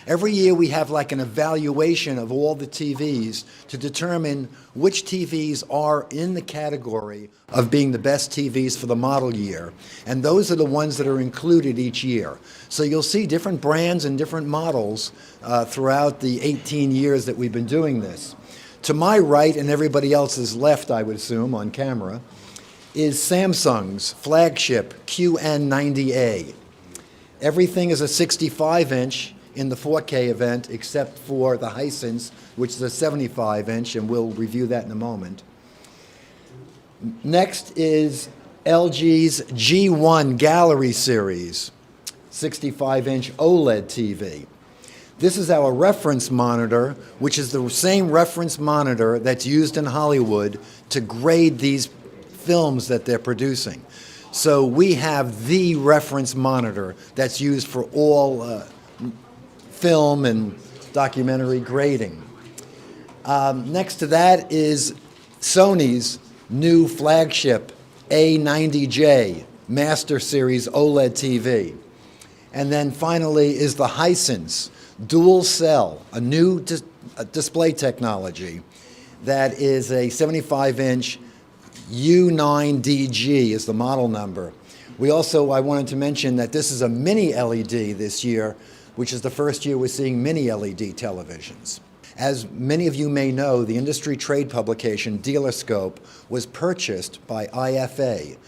Every year we have like an evaluation of all the TVs to determine which TVs are in the category of being the best TVs for the model year. And those are the ones that are included each year. So you'll see different brands and different models throughout the 18 years that we've been doing this. To my right and everybody else's left, I would assume, on camera, is Samsung's flagship QN90A. Everything is a 65-inch in the 4K event except for the Hisense, which is a 75-inch, and we'll review that in a moment. Next is LG's G1 Gallery Series, 65-inch OLED TV. This is our reference monitor, which is the same reference monitor that's used in Hollywood to grade these films that they're producing. So we have the reference monitor that's used for all film and documentary grading. Next to that is Sony's new flagship A90J Master Series OLED TV. And then finally is the Hisense dual cell, a new display technology that is a 75-inch U9DG is the model number. I wanted to mention that this is a mini-LED this year, which is the first year we're seeing mini-LED televisions. As many of you may know, the industry trade publication Dealerscope was purchased by IFA,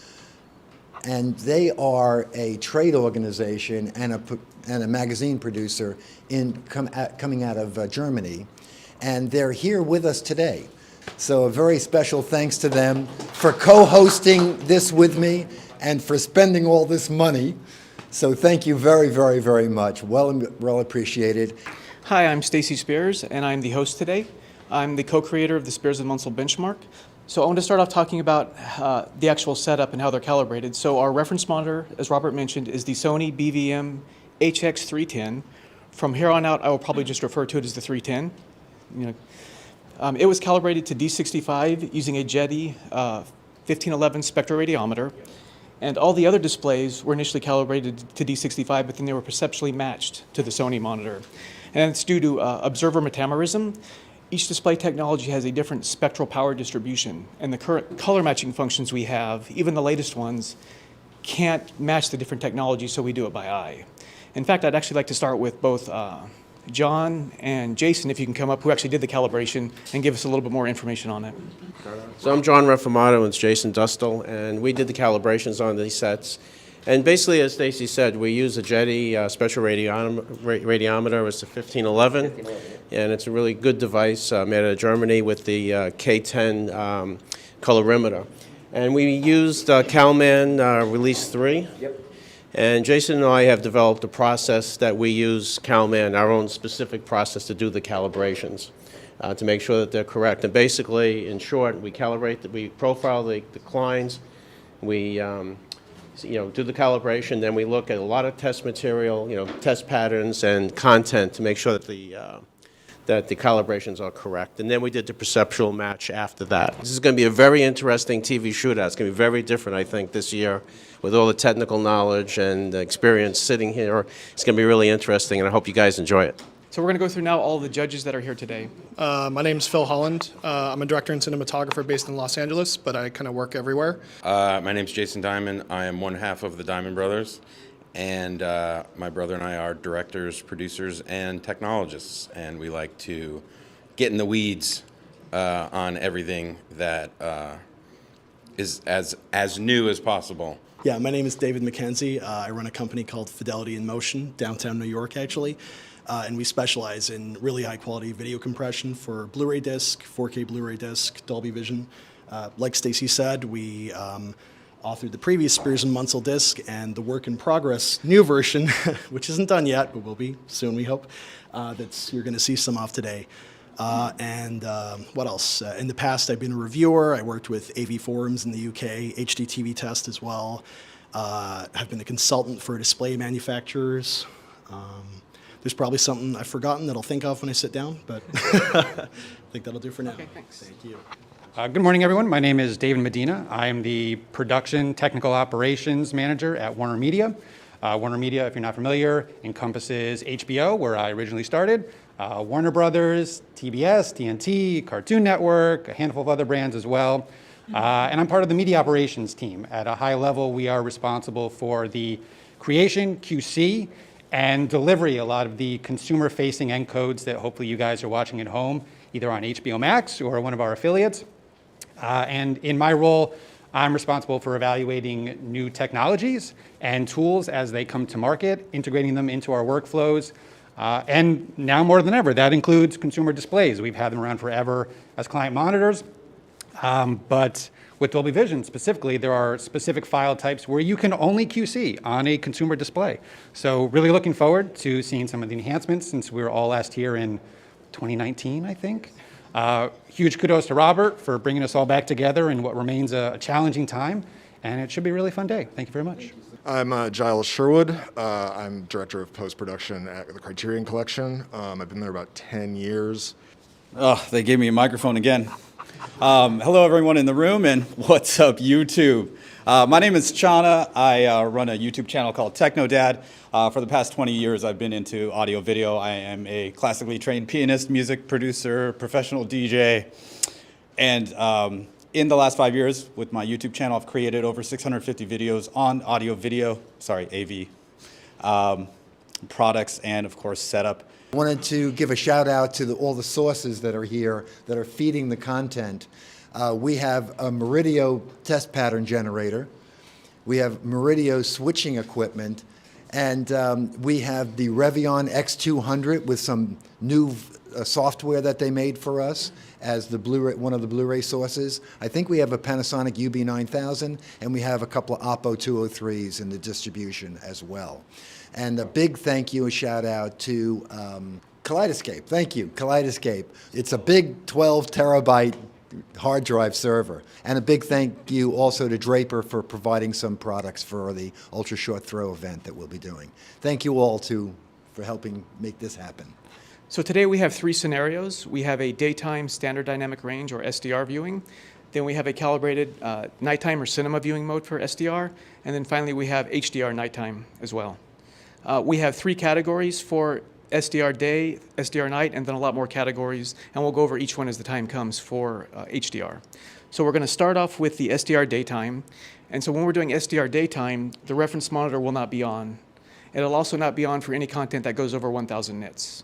and they are a trade organization and a magazine producer coming out of Germany, and they're here with us today. So a very special thanks to them for co-hosting this with me and for spending all this money. So thank you very, very, very much. Well appreciated. Hi, I'm Stacy Spears, and I'm the host today. I'm the co-creator of the Spears and Munsell benchmark. So I want to start off talking about the actual setup and how they're calibrated. So our reference monitor, as Robert mentioned, is the Sony BVM HX310. From here on out, I will probably just refer to it as the 310. It was calibrated to D65 using a Jetty 1511 spectroradiometer. And all the other displays were initially calibrated to D65, but then they were perceptually matched to the Sony monitor. And it's due to observer metamerism. Each display technology has a different spectral power distribution, and the current color matching functions we have, even the latest ones, can't match the different technologies, so we do it by eye. In fact, I'd actually like to start with both John and Jason, if you can come up, who actually did the calibration, and give us a little bit more information on it. So I'm John Refamato, and it's Jason Dustel, and we did the calibrations on these sets. And basically, as Stacy said, we use a Jetty special radiometer. It's a 1511, and it's a really good device made out of Germany with the K10 colorimeter. And we used Calman Release 3. Yep. And Jason and I have developed a process that we use, Calman, our own specific process to do the calibrations, to make sure that they're correct. And basically, in short, we profile the declines, we do the calibration, then we look at a lot of test material, test patterns and content to make sure that the calibrations are correct. And then we did the perceptual match after that. This is going to be a very interesting TV shootout. It's going to be very different, I think, this year with all the technical knowledge and experience sitting here. It's going to be really interesting, and I hope you guys enjoy it. So we're going to go through now all the judges that are here today. My name's Phil Holland. I'm a director and cinematographer based in Los Angeles, but I kind of work everywhere. My name's Jason Diamond. I am one half of the Diamond Brothers, and my brother and I are directors, producers, and technologists, and we like to get in the weeds on everything that is as new as possible. Yeah, my name is David McKenzie. I run a company called Fidelity in Motion, downtown New York, actually. And we specialize in really high-quality video compression for Blu-ray disc, 4K Blu-ray disc, Dolby Vision. Like Stacy said, we authored the previous Spears and Munsell disc, and the work-in-progress new version, which isn't done yet, but will be soon, we hope, you're going to see some of today. What else? In the past, I've been a reviewer. I worked with AV Forums in the UK, HDTV Test as well. I've been a consultant for display manufacturers. There's probably something I've forgotten that I'll think of when I sit down, but I think that'll do for now. Okay, thanks. Thank you. Good morning, everyone. My name is David Medina. I am the Production Technical Operations Manager at Warner Media. Warner Media, if you're not familiar, encompasses HBO, where I originally started, Warner Brothers, TBS, TNT, Cartoon Network, a handful of other brands as well. And I'm part of the media operations team. At a high level, we are responsible for the creation, QC, and delivery, a lot of the consumer-facing encodes that hopefully you guys are watching at home, either on HBO Max or one of our affiliates. And in my role, I'm responsible for evaluating new technologies and tools as they come to market, integrating them into our workflows. And now more than ever, that includes consumer displays. We've had them around forever as client monitors. But with Dolby Vision specifically, there are specific file types where you can only QC on a consumer display. So really looking forward to seeing some of the enhancements since we were all last here in 2019, I think. Huge kudos to Robert for bringing us all back together in what remains a challenging time, and it should be a really fun day. Thank you very much. I'm Giles Sherwood. I'm Director of Post-Production at the Criterion Collection. I've been there about 10 years. Oh, they gave me a microphone again. Hello, everyone in the room, and what's up, YouTube? My name is Chana. I run a YouTube channel called TechnoDad. For the past 20 years, I've been into audio video. I am a classically trained pianist, music producer, professional DJ. And in the last 5 years, with my YouTube channel, I've created over 650 videos on AV products and, of course, setup. I wanted to give a shout out to all the sources that are here that are feeding the content. We have a Meridio test pattern generator. We have Meridio switching equipment. And we have the Revvion X200 with some new software that they made for us as the Blu-ray, one of the Blu-ray sources. I think we have a Panasonic UB9000, and we have a couple of Oppo 203s in the distribution as well. And a big thank you, a shout out to Kaleidoscape. Thank you, Kaleidoscape. It's a big 12 terabyte hard drive server. And a big thank you also to Draper for providing some products for the ultra short throw event that we'll be doing. Thank you all for helping make this happen. So today we have three scenarios. We have a daytime standard dynamic range or SDR viewing. Then we have a calibrated nighttime or cinema viewing mode for SDR. And then finally we have HDR nighttime as well. We have three categories for SDR day, SDR night, and then a lot more categories, and we'll go over each one as the time comes for HDR. So we're going to start off with the SDR daytime, and so when we're doing SDR daytime, the reference monitor will not be on. It'll also not be on for any content that goes over 1,000 nits.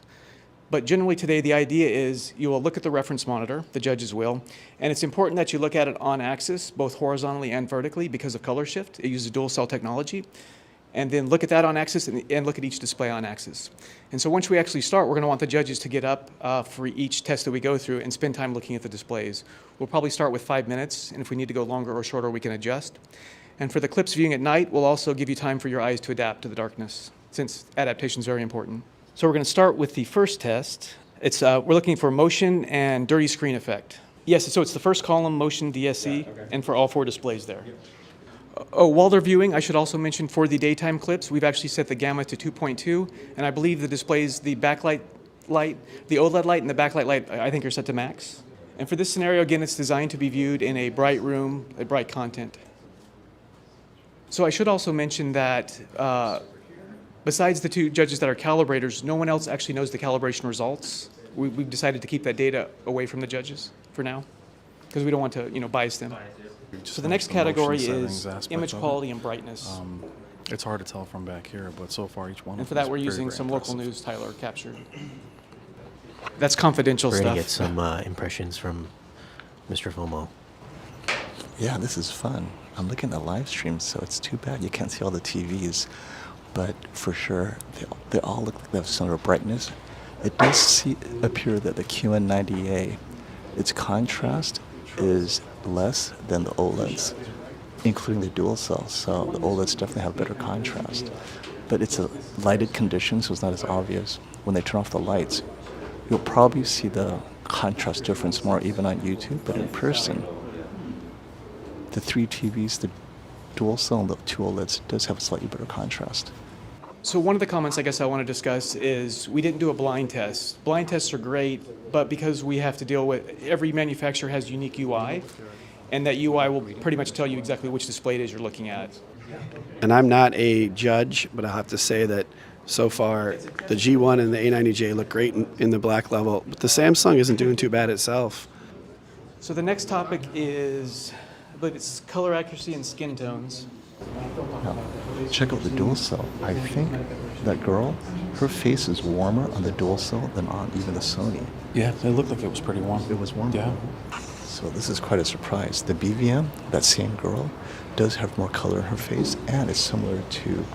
But generally today, the idea is you will look at the reference monitor, the judges will, and it's important that you look at it on axis, both horizontally and vertically because of color shift. It uses dual cell technology. And then look at that on axis and look at each display on axis. And so once we actually start, we're going to want the judges to get up for each test that we go through and spend time looking at the displays. We'll probably start with 5 minutes, and if we need to go longer or shorter, we can adjust. And for the clips viewing at night, we'll also give you time for your eyes to adapt to the darkness, since adaptation is very important. So we're going to start with the first test. It's we're looking for motion and dirty screen effect. Yes, so it's the first column, motion DSC, and for all four displays there. Oh, while they're viewing, I should also mention for the daytime clips, we've actually set the gamma to 2.2, and I believe the displays, the backlight light, the OLED light and the backlight light, I think are set to max. And for this scenario, again, it's designed to be viewed in a bright room, a bright content. So I should also mention that besides the two judges that are calibrators, no one else actually knows the calibration results. We've decided to keep that data away from the judges for now, because we don't want to, bias them. So the next category is image quality and brightness. It's hard to tell from back here, but so far each one. And for that, we're using some local news Tyler captured. That's confidential stuff. We're going to get some impressions from Mr. Fomo. Yeah, this is fun. I'm looking at the live stream, so it's too bad you can't see all the TVs. But for sure, they all look like they have similar brightness. It does appear that the QN90A, its contrast is less than the OLEDs, including the dual cell. So the OLEDs definitely have better contrast. But it's a lighted condition, so it's not as obvious. When they turn off the lights, you'll probably see the contrast difference more even on YouTube, but in person, the three TVs, the dual cell and the two OLEDs does have a slightly better contrast. So one of the comments I guess I want to discuss is we didn't do a blind test. Blind tests are great, but because we have to deal with, every manufacturer has unique UI, and that UI will pretty much tell you exactly which display it is you're looking at. And I'm not a judge, but I'll have to say that so far the G1 and the A90J look great in the black level, but the Samsung isn't doing too bad itself. So the next topic is, I believe it's color accuracy and skin tones. Now, check out the dual cell. I think that girl, her face is warmer on the dual cell than on even the Sony. Yeah, it looked like it was pretty warm. It was warm. Yeah. So this is quite a surprise. The BVM, that same girl, does have more color in her face, and it's similar to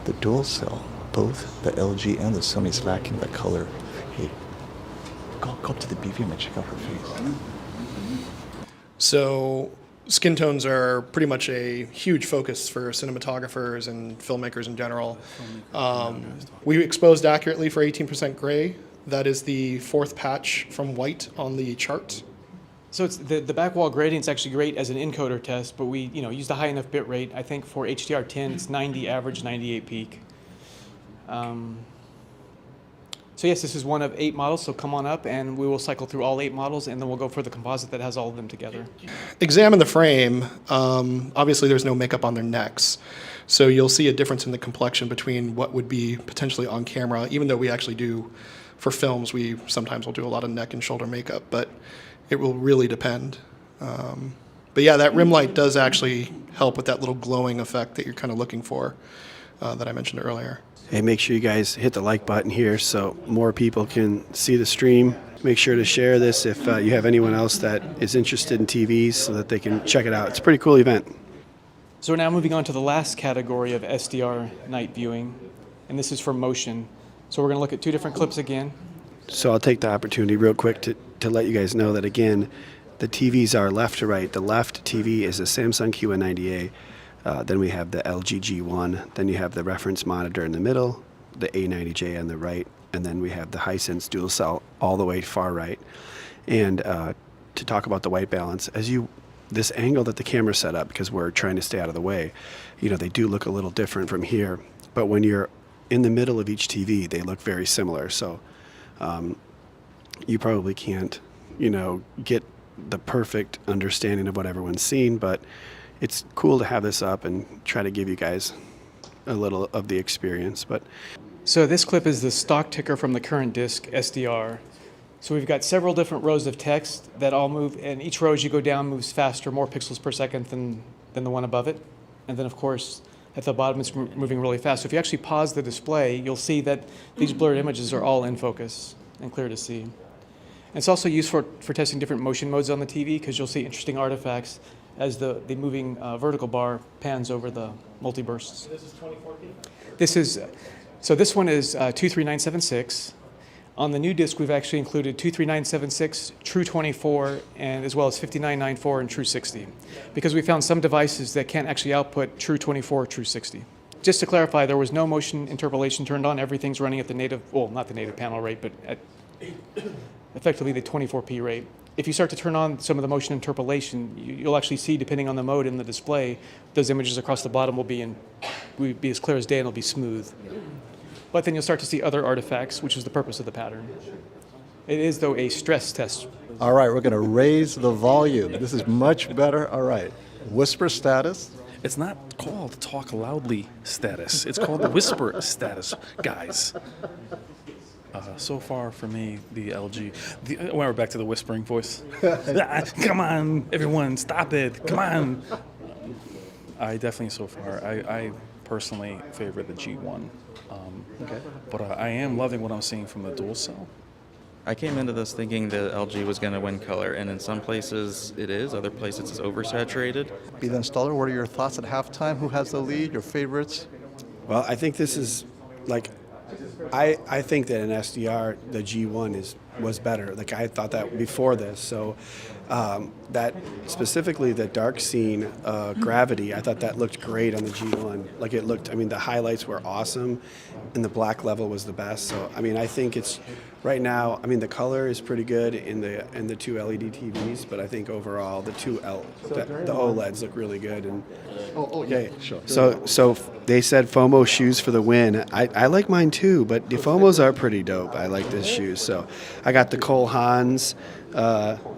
the dual cell. Both the LG and the Sony is lacking that color. Hey, go up to the BVM and check out her face. So skin tones are pretty much a huge focus for cinematographers and filmmakers in general. We exposed accurately for 18% gray. That is the fourth patch from white on the chart. So it's the back wall gradient's actually great as an encoder test, but we used a high enough bit rate. I think for HDR10 it's 90 average, 98 peak. So yes, this is one of 8 models, so come on up and we will cycle through all 8 models and then we'll go for the composite that has all of them together. Examine the frame. Obviously there's no makeup on their necks, so you'll see a difference in the complexion between what would be potentially on camera, even though we actually do, for films, we sometimes will do a lot of neck and shoulder makeup, but it will really depend. But yeah, that rim light does actually help with that little glowing effect that you're kind of looking for that I mentioned earlier. Hey, make sure you guys hit the like button here so more people can see the stream. Make sure to share this if you have anyone else that is interested in TVs so that they can check it out. It's a pretty cool event. So we're now moving on to the last category of SDR night viewing, and this is for motion. So we're going to look at 2 different clips again. So I'll take the opportunity real quick to let you guys know that, again, the TVs are left to right. The left TV is a Samsung QN90A. Then we have the LG G1. Then you have the reference monitor in the middle, the A90J on the right, and then we have the Hisense dual cell all the way far right. And to talk about the white balance, this angle that the camera set up, because we're trying to stay out of the way, they do look a little different from here. But when you're in the middle of each TV, they look very similar. So you probably can't, get the perfect understanding of what everyone's seen, but it's cool to have this up and try to give you guys a little of the experience. So this clip is the stock ticker from the current disk, SDR. So we've got several different rows of text that all move, and each row as you go down moves faster, more pixels per second than the one above it. And then of course, at the bottom it's moving really fast. So if you actually pause the display, you'll see that these blurred images are all in focus and clear to see. And it's also used for testing different motion modes on the TV, because you'll see interesting artifacts as the moving vertical bar pans over the multi-bursts. This is 24p? This one is 23976. On the new disc, we've actually included 23976, True 24, and as well as 5994 and True 60, because we found some devices that can't actually output True 24 or True 60. Just to clarify, there was no motion interpolation turned on. Everything's running at the native, well, not the native panel rate, but at effectively the 24p rate. If you start to turn on some of the motion interpolation, you'll actually see, depending on the mode in the display, those images across the bottom will be as clear as day and it'll be smooth. But then you'll start to see other artifacts, which is the purpose of the pattern. It is, though, a stress test. All right, we're going to raise the volume. This is much better. All right. Whisper status. It's not called talk loudly status. It's called the whisper status, guys. So far for me, the LG. We're back to the whispering voice. Come on, everyone, stop it. Come on. I definitely, so far, I personally favor the G1. But I am loving what I'm seeing from the dual cell. I came into this thinking the LG was going to win color, and in some places it is, other places it's oversaturated. Be the installer, what are your thoughts at halftime? Who has the lead? Your favorites? Well, I think this is like, I think that in SDR, the G1 was better. Like, I thought that before this. So that specifically the dark scene gravity, I thought that looked great on the G1. Like, it looked, I mean, the highlights were awesome and the black level was the best. So, I mean, I think it's right now, I mean, the color is pretty good in the 2 LED TVs, but I think overall the the OLEDs look really good. And okay, sure. So they said FOMO shoes for the win. I like mine too, but the FOMOs are pretty dope. I like this shoe. So I got the Cole Haans.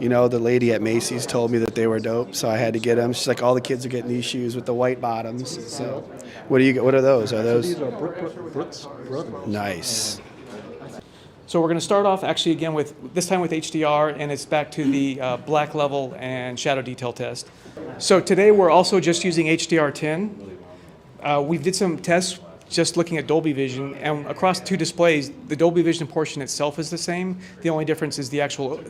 You know, the lady at Macy's told me that they were dope, so I had to get them. She's like, all the kids are getting these shoes with the white bottoms. So what are those? Are those? These are Brooks Brothers. Nice. So we're going to start off actually again with, this time with HDR, and it's back to the black level and shadow detail test. So today we're also just using HDR10. We did some tests just looking at Dolby Vision, and across two displays, the Dolby Vision portion itself is the same. The only difference is the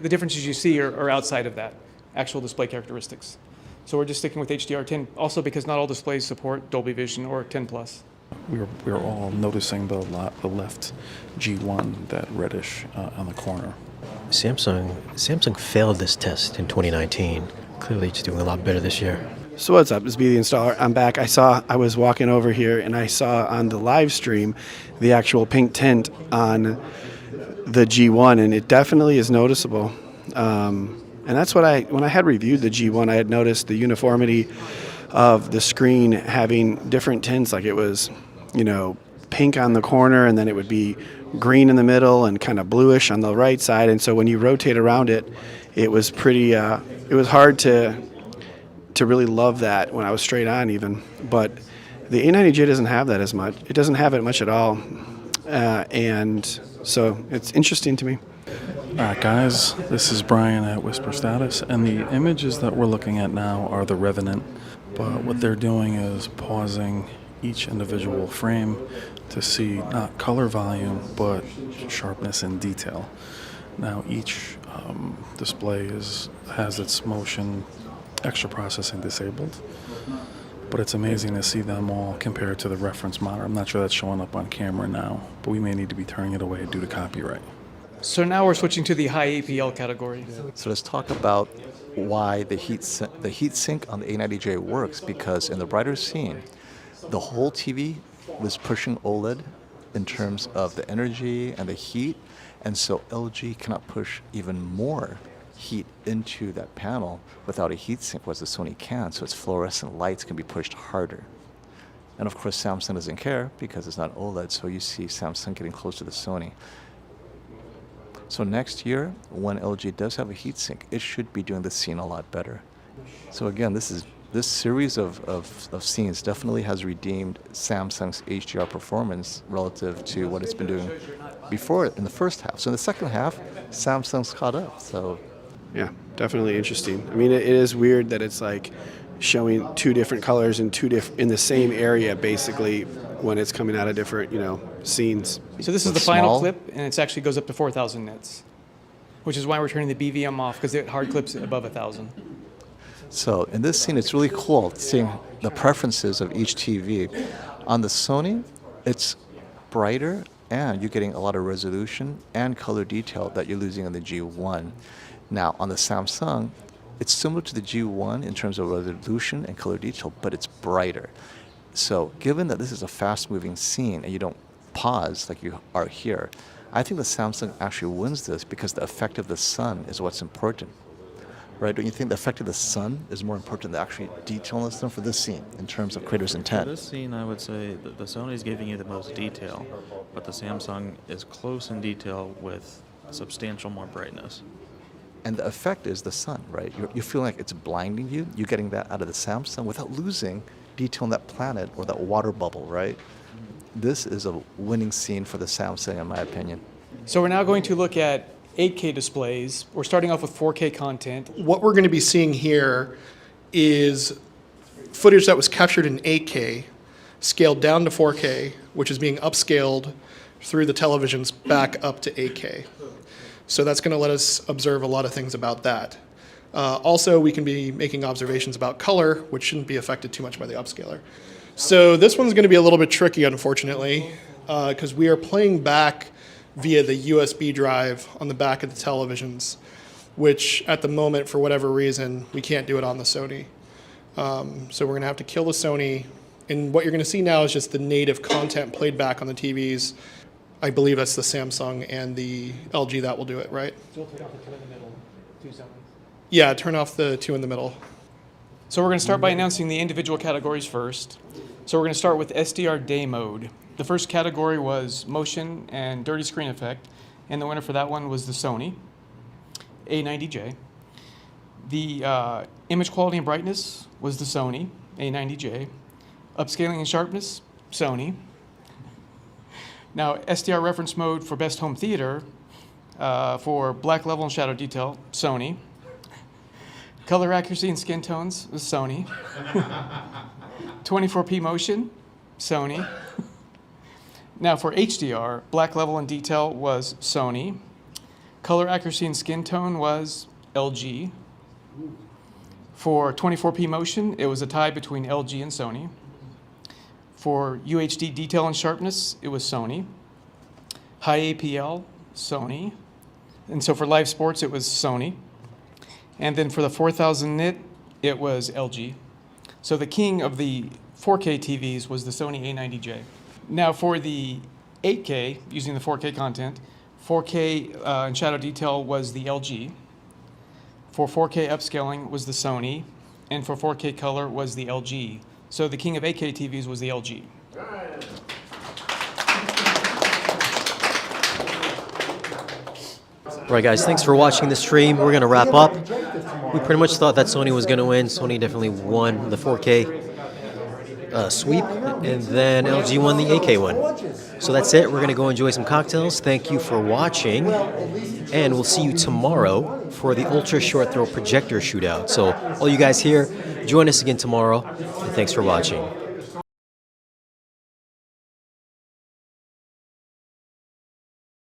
differences you see are outside of that, actual display characteristics. So we're just sticking with HDR10, also because not all displays support Dolby Vision or 10 Plus. We're all noticing the left G1, that reddish on the corner. Samsung failed this test in 2019. Clearly, it's doing a lot better this year. So what's up? It's B the Installer. I'm back. I was walking over here and I saw on the live stream the actual pink tint on the G1, and it definitely is noticeable. And that's when I had reviewed the G1, I had noticed the uniformity of the screen having different tints. Like it was, you know, pink on the corner, and then it would be green in the middle and kind of bluish on the right side. And so when you rotate around it, it was pretty. It was hard to really love that when I was straight on even. But the A90J doesn't have that as much. It doesn't have it much at all. And so it's interesting to me. All right, guys, this is Brian at Whisper Status, and the images that we're looking at now are the Revenant. But what they're doing is pausing each individual frame to see not color volume, but sharpness and detail. Now, each display has its motion extra processing disabled, but it's amazing to see them all compared to the reference monitor. I'm not sure that's showing up on camera now, but we may need to be turning it away due to copyright. So now we're switching to the high APL category. So let's talk about why the heat sink on the A90J works, because in the brighter scene, the whole TV was pushing OLED in terms of the energy and the heat, and so LG cannot push even more heat into that panel without a heatsink, whereas the Sony can, so its fluorescent lights can be pushed harder. And of course Samsung doesn't care because it's not OLED, so you see Samsung getting close to the Sony. So next year, when LG does have a heatsink, it should be doing the scene a lot better. So again, this series of scenes definitely has redeemed Samsung's HDR performance relative to what it's been doing before in the first half. So in the second half, Samsung's caught up. So yeah, definitely interesting. I mean, it is weird that it's like showing two different colors in in the same area, basically, when it's coming out of different, scenes. So this is the final clip, and it actually goes up to 4,000 nits, which is why we're turning the BVM off, because it hard clips above 1,000. So in this scene, it's really cool seeing the preferences of each TV. On the Sony, it's brighter, and you're getting a lot of resolution and color detail that you're losing on the G1. Now, on the Samsung, it's similar to the G1 in terms of resolution and color detail, but it's brighter. So given that this is a fast-moving scene and you don't pause like you are here, I think the Samsung actually wins this because the effect of the sun is what's important. Right? Don't you think the effect of the sun is more important than actually detail in the sun for this scene in terms of creator's intent? For this scene, I would say the Sony is giving you the most detail, but the Samsung is close in detail with substantial more brightness. And the effect is the sun, right? You feel like it's blinding you. You're getting that out of the Samsung without losing detail on that planet or that water bubble, right? This is a winning scene for the Samsung, in my opinion. So we're now going to look at 8K displays. We're starting off with 4K content. What we're going to be seeing here is footage that was captured in 8K, scaled down to 4K, which is being upscaled through the televisions back up to 8K. So that's going to let us observe a lot of things about that. Also, we can be making observations about color, which shouldn't be affected too much by the upscaler. So this one's going to be a little bit tricky, unfortunately, because we are playing back via the USB drive on the back of the televisions, which at the moment, for whatever reason, we can't do it on the Sony. So we're going to have to kill the Sony. And what you're going to see now is just the native content played back on the TVs. I believe that's the Samsung and the LG that will do it, right? So we'll turn off the two in the middle, 2 zones. Yeah, turn off the two in the middle. So we're going to start by announcing the individual categories first. So we're going to start with SDR day mode. The first category was motion and dirty screen effect, and the winner for that one was the Sony A90J. The image quality and brightness was the Sony A90J. Upscaling and sharpness, Sony. Now, SDR reference mode for best home theater, for black level and shadow detail, Sony. Color accuracy and skin tones was Sony. 24p motion, Sony. Now for HDR, black level and detail was Sony. Color accuracy and skin tone was LG. For 24p motion, it was a tie between LG and Sony. For UHD detail and sharpness, it was Sony. High APL, Sony. And so for live sports, it was Sony. And then for the 4000 nit, it was LG. So the king of the 4K TVs was the Sony A90J. Now for the 8K, using the 4K content, 4K and shadow detail was the LG. For 4K upscaling was the Sony. And for 4K color was the LG. So the king of 8K TVs was the LG. All right, guys, thanks for watching the stream. We're going to wrap up. We pretty much thought that Sony was going to win. Sony definitely won the 4K sweep, and then LG won the 8K one. So that's it. We're going to go enjoy some cocktails. Thank you for watching, and we'll see you tomorrow for the Ultra Short Throw Projector Shootout. So all you guys here, join us again tomorrow, and thanks for watching.